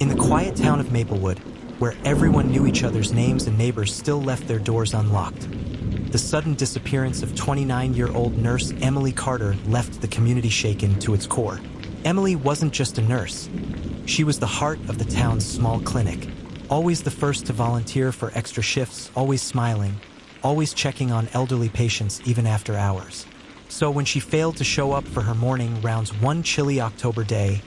In the quiet town of Maplewood, where everyone knew each other's names and neighbors still left their doors unlocked, the sudden disappearance of 29-year-old nurse Emily Carter left the community shaken to its core. Emily wasn't just a nurse. She was the heart of the town's small clinic, always the first to volunteer for extra shifts, always smiling, always checking on elderly patients even after hours. So when she failed to show up for her morning rounds one chilly October day,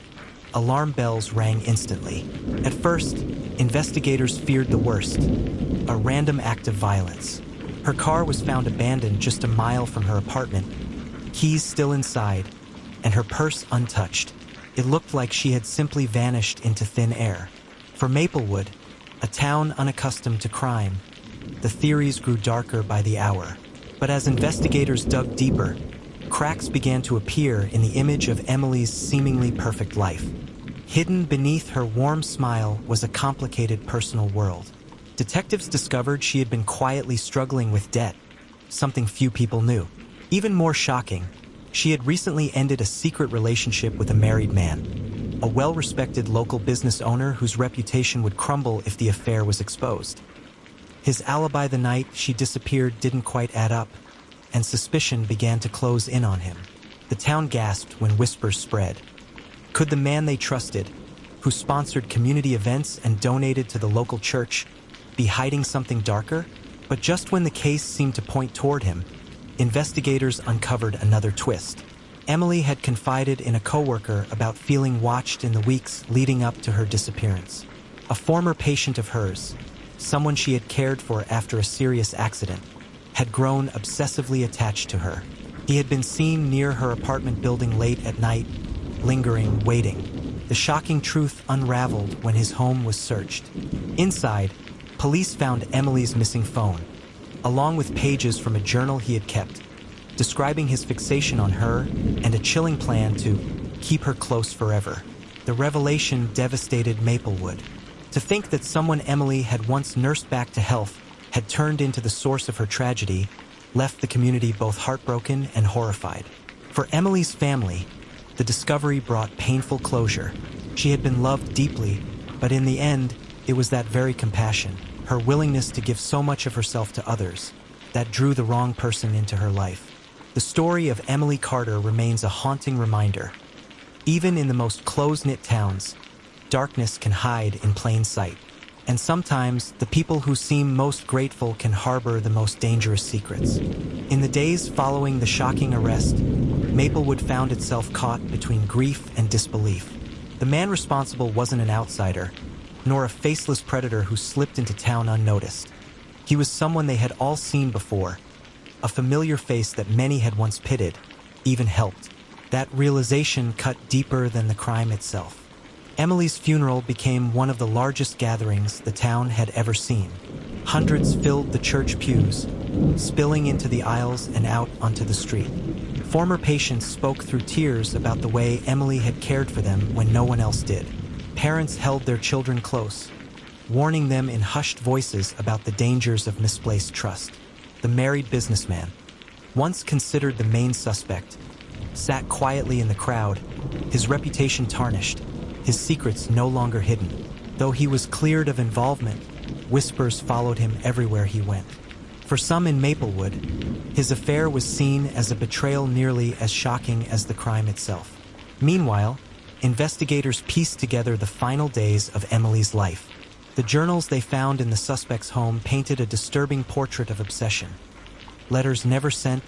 alarm bells rang instantly. At first, investigators feared the worst, a random act of violence. Her car was found abandoned just a mile from her apartment, keys still inside, and her purse untouched. It looked like she had simply vanished into thin air. For Maplewood, a town unaccustomed to crime, the theories grew darker by the hour. But as investigators dug deeper, cracks began to appear in the image of Emily's seemingly perfect life. Hidden beneath her warm smile was a complicated personal world. Detectives discovered she had been quietly struggling with debt, something few people knew. Even more shocking, she had recently ended a secret relationship with a married man, a well-respected local business owner whose reputation would crumble if the affair was exposed. His alibi the night she disappeared didn't quite add up, and suspicion began to close in on him. The town gasped when whispers spread. Could the man they trusted, who sponsored community events and donated to the local church, be hiding something darker? But just when the case seemed to point toward him, investigators uncovered another twist. Emily had confided in a coworker about feeling watched in the weeks leading up to her disappearance. A former patient of hers, someone she had cared for after a serious accident, had grown obsessively attached to her. He had been seen near her apartment building late at night, lingering, waiting. The shocking truth unraveled when his home was searched. Inside, police found Emily's missing phone, along with pages from a journal he had kept, describing his fixation on her and a chilling plan to keep her close forever. The revelation devastated Maplewood. To think that someone Emily had once nursed back to health had turned into the source of her tragedy left the community both heartbroken and horrified. For Emily's family, the discovery brought painful closure. She had been loved deeply, but in the end, it was that very compassion, her willingness to give so much of herself to others, that drew the wrong person into her life. The story of Emily Carter remains a haunting reminder. Even in the most close-knit towns, darkness can hide in plain sight. And sometimes, the people who seem most grateful can harbor the most dangerous secrets. In the days following the shocking arrest, Maplewood found itself caught between grief and disbelief. The man responsible wasn't an outsider, nor a faceless predator who slipped into town unnoticed. He was someone they had all seen before, a familiar face that many had once pitied, even helped. That realization cut deeper than the crime itself. Emily's funeral became one of the largest gatherings the town had ever seen. Hundreds filled the church pews, spilling into the aisles and out onto the street. Former patients spoke through tears about the way Emily had cared for them when no one else did. Parents held their children close, warning them in hushed voices about the dangers of misplaced trust. The married businessman, once considered the main suspect, sat quietly in the crowd, his reputation tarnished, his secrets no longer hidden. Though he was cleared of involvement, whispers followed him everywhere he went. For some in Maplewood, his affair was seen as a betrayal nearly as shocking as the crime itself. Meanwhile, investigators pieced together the final days of Emily's life. The journals they found in the suspect's home painted a disturbing portrait of obsession. Letters never sent,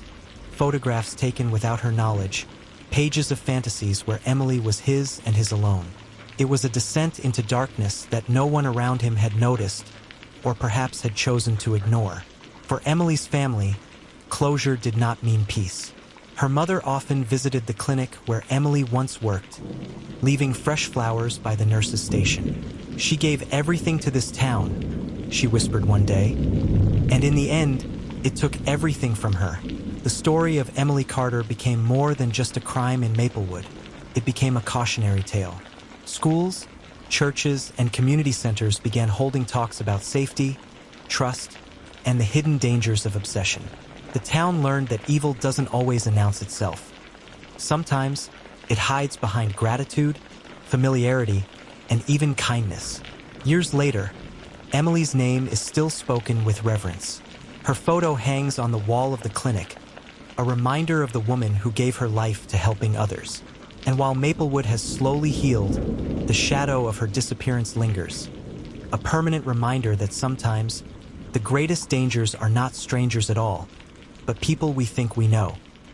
photographs taken without her knowledge, pages of fantasies where Emily was his and his alone. It was a descent into darkness that no one around him had noticed, or perhaps had chosen to ignore. For Emily's family, closure did not mean peace. Her mother often visited the clinic where Emily once worked, leaving fresh flowers by the nurse's station. She gave everything to this town, she whispered one day, and in the end, it took everything from her. The story of Emily Carter became more than just a crime in Maplewood. It became a cautionary tale. Schools, churches, and community centers began holding talks about safety, trust, and the hidden dangers of obsession. The town learned that evil doesn't always announce itself. Sometimes, it hides behind gratitude, familiarity, and even kindness. Years later, Emily's name is still spoken with reverence. Her photo hangs on the wall of the clinic, a reminder of the woman who gave her life to helping others. And while Maplewood has slowly healed, the shadow of her disappearance lingers, a permanent reminder that sometimes the greatest dangers are not strangers at all, but people we think we know.